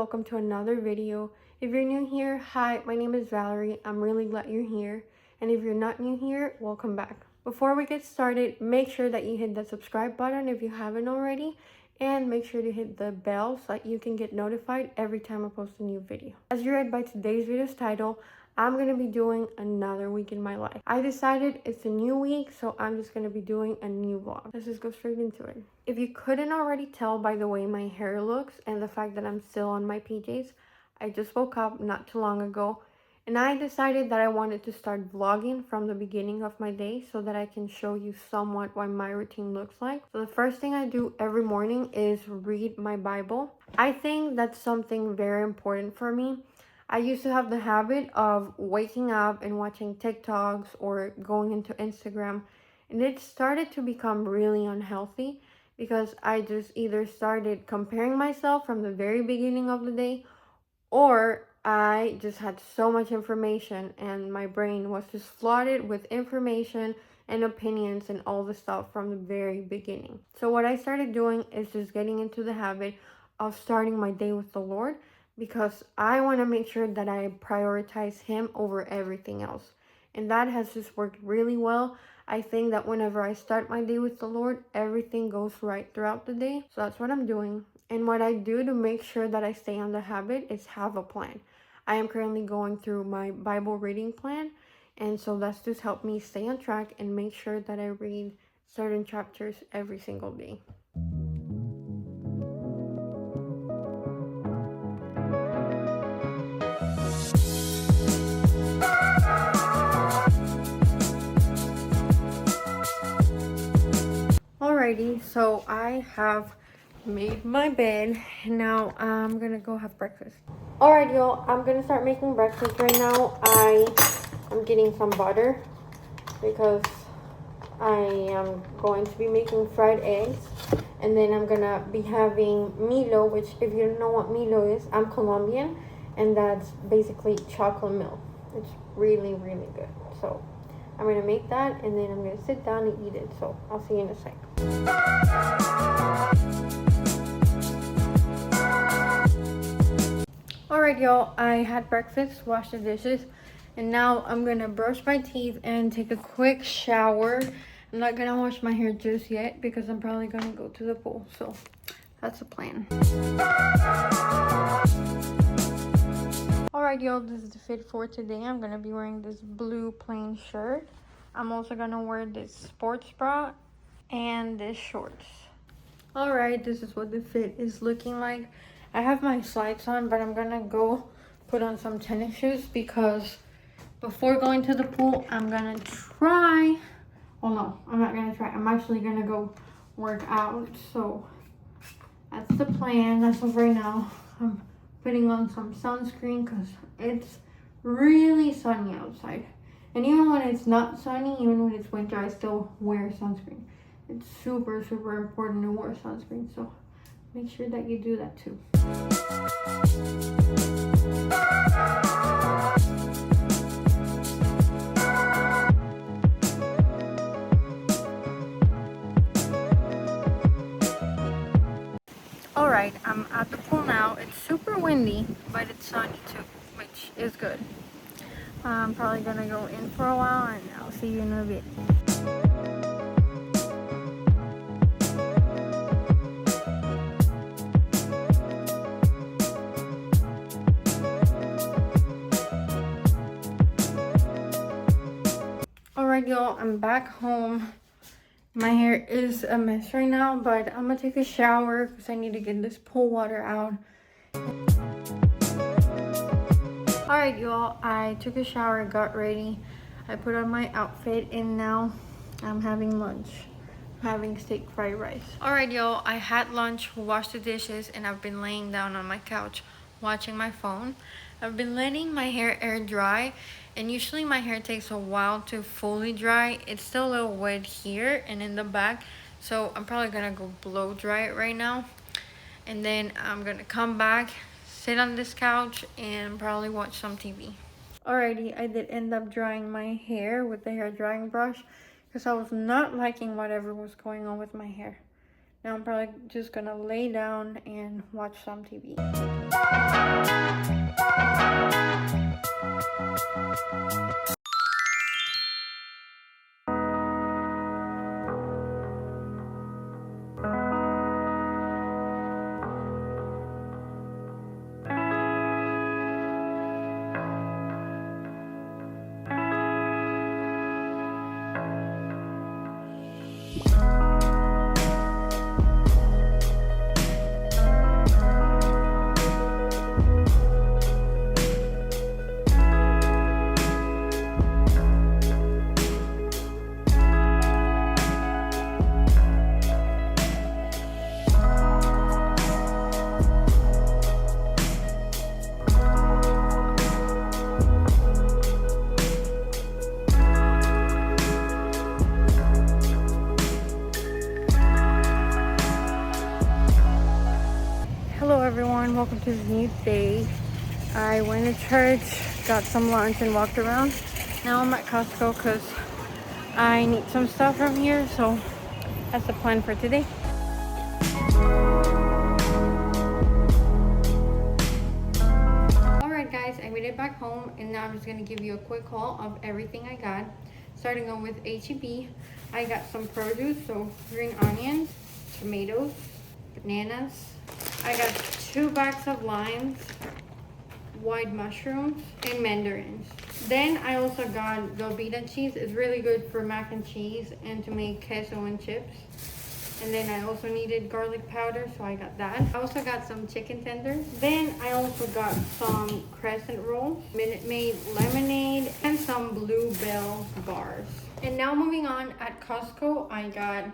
welcome to another video. If you're new here, hi, my name is Valerie. I'm really glad you're here. And if you're not new here, welcome back. Before we get started, make sure that you hit the subscribe button if you haven't already, and make sure to hit the bell so that you can get notified every time I post a new video. As you read by today's video's title, I'm going to be doing another week in my life. I decided it's a new week, so I'm just going to be doing a new vlog. Let's just go straight into it. If you couldn't already tell by the way my hair looks and the fact that I'm still on my PJs, I just woke up not too long ago and I decided that I wanted to start vlogging from the beginning of my day so that I can show you somewhat what my routine looks like. So the first thing I do every morning is read my Bible. I think that's something very important for me. I used to have the habit of waking up and watching TikToks or going into Instagram, and it started to become really unhealthy because I just either started comparing myself from the very beginning of the day, or I just had so much information and my brain was just flooded with information and opinions and all the stuff from the very beginning. So what I started doing is just getting into the habit of starting my day with the Lord, because I want to make sure that I prioritize Him over everything else. And that has just worked really well. I think that whenever I start my day with the Lord, everything goes right throughout the day. So that's what I'm doing. And what I do to make sure that I stay on the habit is have a plan. I am currently going through my Bible reading plan. And so that's just helped me stay on track and make sure that I read certain chapters every single day. Alrighty, so I have made my bed. Now I'm gonna go have breakfast. Alright, y'all, I'm gonna start making breakfast right now. I'm getting some butter because I am going to be making fried eggs, and then I'm gonna be having Milo, which, if you don't know what Milo is, I'm Colombian, and that's basically chocolate milk. It's really, really good. So I'm gonna make that, and then I'm gonna sit down and eat it. So I'll see you in a sec. Alright, y'all, I had breakfast, washed the dishes, and now I'm gonna brush my teeth and take a quick shower. I'm not gonna wash my hair just yet because I'm probably gonna go to the pool. So that's the plan. Alright, y'all, this is the fit for today. I'm gonna be wearing this blue plain shirt. I'm also gonna wear this sports bra and this shorts. Alright, this is what the fit is looking like. I have my slides on, but I'm gonna go put on some tennis shoes because before going to the pool, I'm gonna try. Well, no, I'm not gonna try. I'm actually gonna go work out. So that's the plan. As of right now, I'm putting on some sunscreen because it's really sunny outside. And even when it's not sunny, even when it's winter, I still wear sunscreen. It's super, super important to wear sunscreen. So make sure that you do that too. Alright, I'm at the pool now. It's super windy, but it's sunny too, which is good. I'm probably gonna go in for a while, and I'll see you in a bit. Alright, y'all, I'm back home. My hair is a mess right now, but I'm gonna take a shower because I need to get this pool water out. Alright, y'all, I took a shower, got ready. I put on my outfit, and now I'm having lunch. I'm having steak fried rice. Alright, y'all, I had lunch, washed the dishes, and I've been laying down on my couch watching my phone. I've been letting my hair air dry, and usually my hair takes a while to fully dry. It's still a little wet here and in the back, so I'm probably gonna go blow dry it right now, and then I'm gonna come back, sit on this couch, and probably watch some TV. Alrighty, I did end up drying my hair with the hair drying brush because I was not liking whatever was going on with my hair. Now I'm probably just gonna lay down and watch some TV. Hello everyone, welcome to the new day. I went to church, got some lunch and walked around. Now I'm at Costco because I need some stuff from here, so that's the plan for today. Alright guys, I made it back home and now I'm just going to give you a quick haul of everything I got. Starting on with H-E-B, I got some produce, so green onions, tomatoes, bananas. I got 2 bags of limes, white mushrooms, and mandarins. Then I also got Velveeta cheese. It's really good for mac and cheese and to make queso and chips. And then I also needed garlic powder, so I got that. I also got some chicken tenders. Then I also got some crescent rolls, Minute Maid lemonade, and some Bluebell bars. And now moving on, at Costco, I got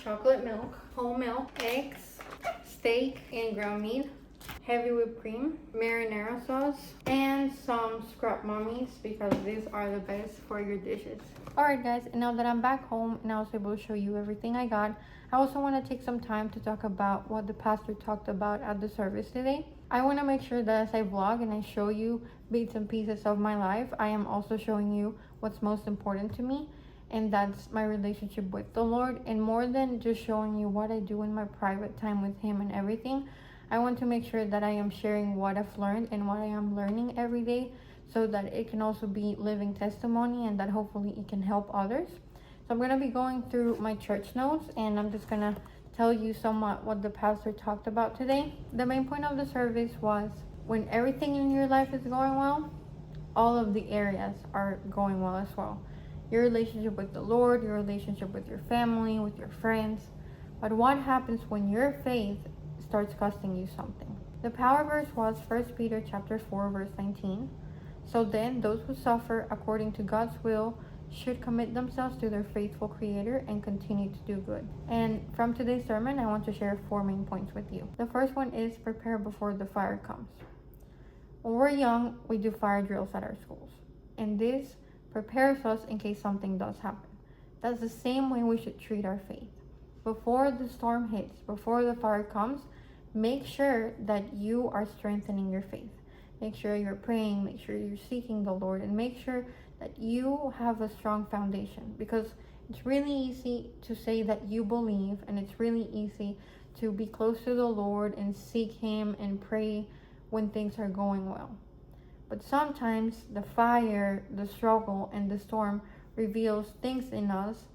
chocolate milk, whole milk, eggs, steak and ground meat, heavy whipped cream, marinara sauce, and some scrap mummies because these are the best for your dishes. Alright guys, and now that I'm back home and I was able to show you everything I got, I also want to take some time to talk about what the pastor talked about at the service today. I want to make sure that as I vlog and I show you bits and pieces of my life, I am also showing you what's most important to me. And that's my relationship with the Lord. And more than just showing you what I do in my private time with Him and everything, I want to make sure that I am sharing what I've learned and what I am learning every day, so that it can also be living testimony and that hopefully it can help others. So I'm going to be going through my church notes and I'm just going to tell you somewhat what the pastor talked about today. The main point of the service was, when everything in your life is going well, all of the areas are going well as well. Your relationship with the Lord, your relationship with your family, with your friends. But what happens when your faith starts costing you something? The power verse was 1 Peter chapter 4, verse 19. So then, those who suffer according to God's will should commit themselves to their faithful Creator and continue to do good. And from today's sermon, I want to share 4 main points with you. The first one is prepare before the fire comes. When we're young, we do fire drills at our schools. And this prepares us in case something does happen. That's the same way we should treat our faith. Before the storm hits, before the fire comes, make sure that you are strengthening your faith. Make sure you're praying, make sure you're seeking the Lord, and make sure that you have a strong foundation. Because it's really easy to say that you believe, and it's really easy to be close to the Lord and seek Him and pray when things are going well. But sometimes the fire, the struggle, and the storm reveals things in us,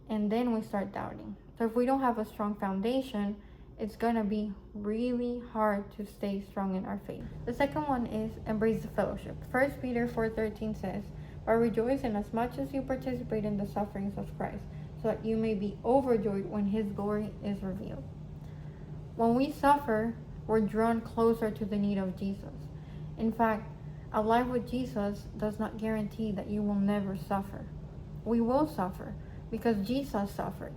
and then we start doubting. So if we don't have a strong foundation, it's gonna be really hard to stay strong in our faith. The second one is embrace the fellowship. 1 Peter 4:13 says, "But rejoice in as much as you participate in the sufferings of Christ, so that you may be overjoyed when His glory is revealed." When we suffer, we're drawn closer to the need of Jesus. In fact, a life with Jesus does not guarantee that you will never suffer. We will suffer because Jesus suffered.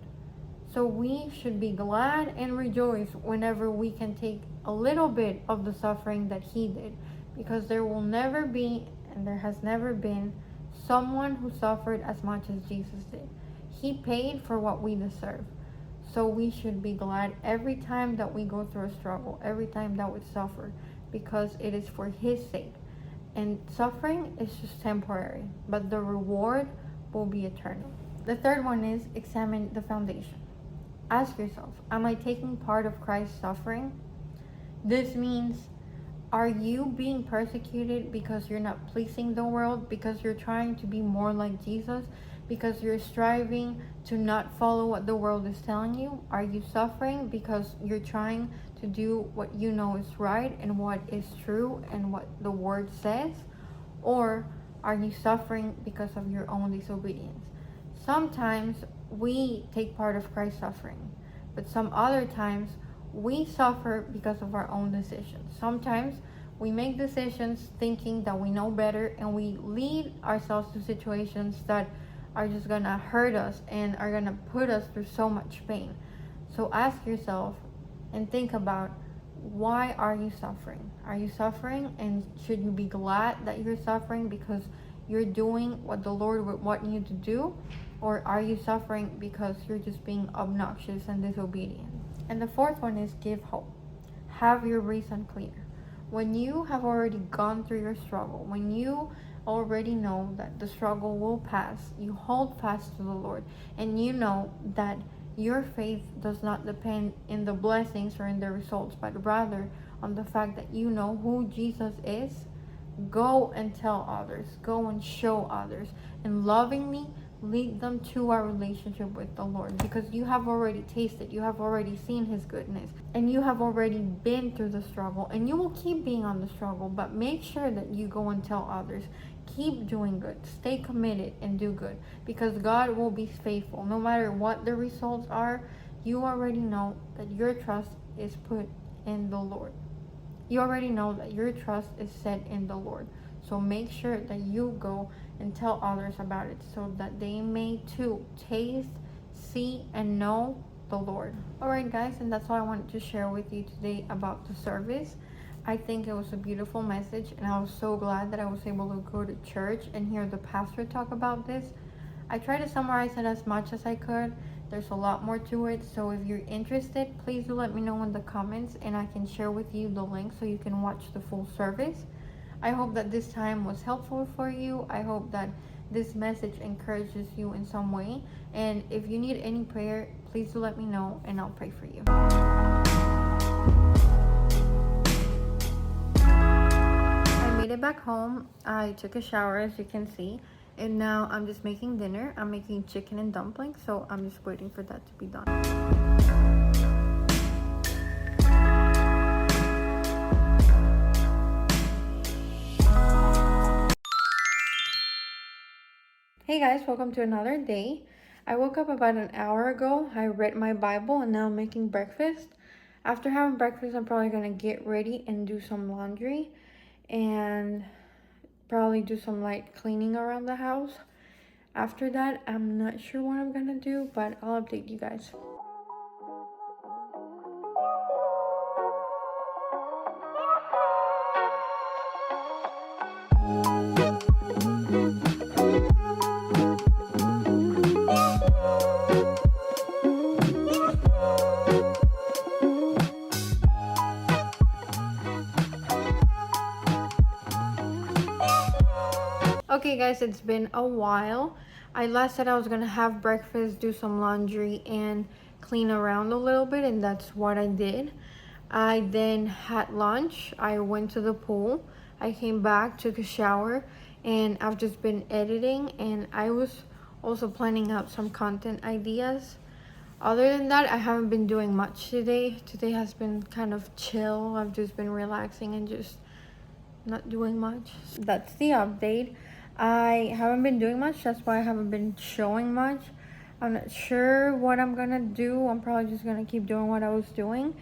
So we should be glad and rejoice whenever we can take a little bit of the suffering that He did, because there will never be, and there has never been, someone who suffered as much as Jesus did. He paid for what we deserve. So we should be glad every time that we go through a struggle, every time that we suffer, because it is for His sake. And suffering is just temporary, but the reward will be eternal. The third one is examine the foundation. Ask yourself, am I taking part of Christ's suffering? This means, Are you being persecuted because you're not pleasing the world, because you're trying to be more like Jesus, because you're striving to not follow what the world is telling you? Are you suffering because you're trying to do what you know is right and what is true and what the word says? Or are you suffering because of your own disobedience? Sometimes we take part of Christ's suffering, but some other times we suffer because of our own decisions. Sometimes we make decisions thinking that we know better, and we lead ourselves to situations that are just gonna hurt us and are gonna put us through so much pain. So ask yourself and think about, why are you suffering? Are you suffering, and should you be glad that you're suffering because you're doing what the Lord would want you to do? Or are you suffering because you're just being obnoxious and disobedient? And the fourth one is give hope. Have your reason clear. When you have already gone through your struggle, when you already know that the struggle will pass, you hold fast to the Lord, and you know that your faith does not depend in the blessings or in the results, but rather on the fact that you know who Jesus is. Go and tell others, go and show others, and lovingly lead them to our relationship with the Lord, because you have already tasted, you have already seen his goodness, and you have already been through the struggle, and you will keep being on the struggle. But make sure that you go and tell others. Keep doing good, stay committed, and do good, because God will be faithful no matter what the results are. You already know that your trust is put in the Lord. You already know that your trust is set in the Lord. So make sure that you go and tell others about it, so that they may too taste, see, and know the Lord. Alright guys, and that's all I wanted to share with you today about the service. I think it was a beautiful message, and I was so glad that I was able to go to church and hear the pastor talk about this. I tried to summarize it as much as I could. There's a lot more to it, so if you're interested, please do let me know in the comments, and I can share with you the link so you can watch the full service. I hope that this time was helpful for you. I hope that this message encourages you in some way, and if you need any prayer, please do let me know and I'll pray for you. I made it back home. I took a shower, as you can see. And now I'm just making dinner. I'm making chicken and dumplings, so I'm just waiting for that to be done. Hey guys, welcome to another day. I woke up about an hour ago. I read my Bible, and now I'm making breakfast. After having breakfast, I'm probably gonna get ready and do some laundry and probably do some light cleaning around the house. After that, I'm not sure what I'm gonna do, but I'll update you guys. Okay guys, it's been a while. I last said I was gonna have breakfast, do some laundry, and clean around a little bit, and that's what I did. I then had lunch. I went to the pool. I came back, took a shower, and I've just been editing, and I was also planning out some content ideas. Other than that, I haven't been doing much today. Today has been kind of chill. I've just been relaxing and just not doing much. That's the update. I haven't been doing much, that's why I haven't been showing much. I'm not sure what I'm gonna do. I'm probably just gonna keep doing what I was doing,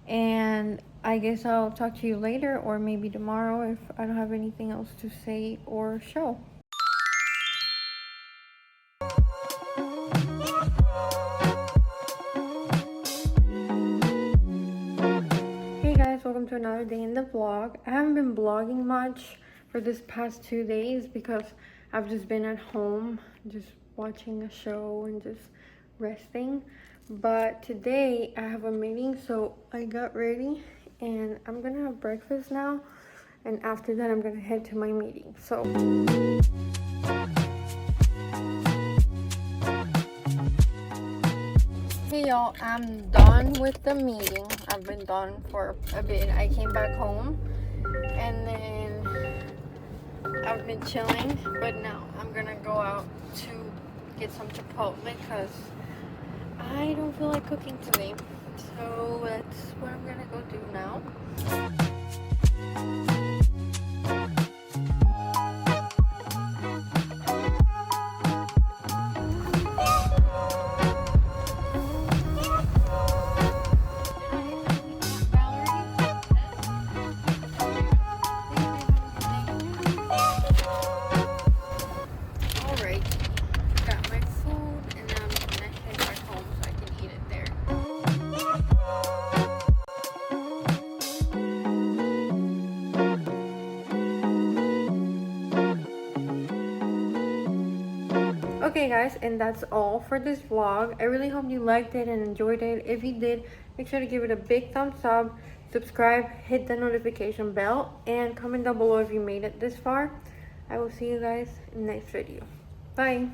and I guess I'll talk to you later, or maybe tomorrow if I don't have anything else to say or show. Hey guys, welcome to another day in the vlog. I haven't been vlogging much for this past 2 days because I've just been at home just watching a show and just resting. But today I have a meeting, so I got ready and I'm gonna have breakfast now, and after that I'm gonna head to my meeting. So hey y'all, I'm done with the meeting. I've been done for a bit. I came back home and then I've been chilling, but now I'm gonna go out to get some Chipotle because I don't feel like cooking today. So that's what I'm gonna go do now. Alright, got my food and now I'm gonna head back home so I can eat it there. Okay guys, and that's all for this vlog. I really hope you liked it and enjoyed it. If you did, make sure to give it a big thumbs up, subscribe, hit the notification bell, and comment down below if you made it this far. I will see you guys in the next video. Bye!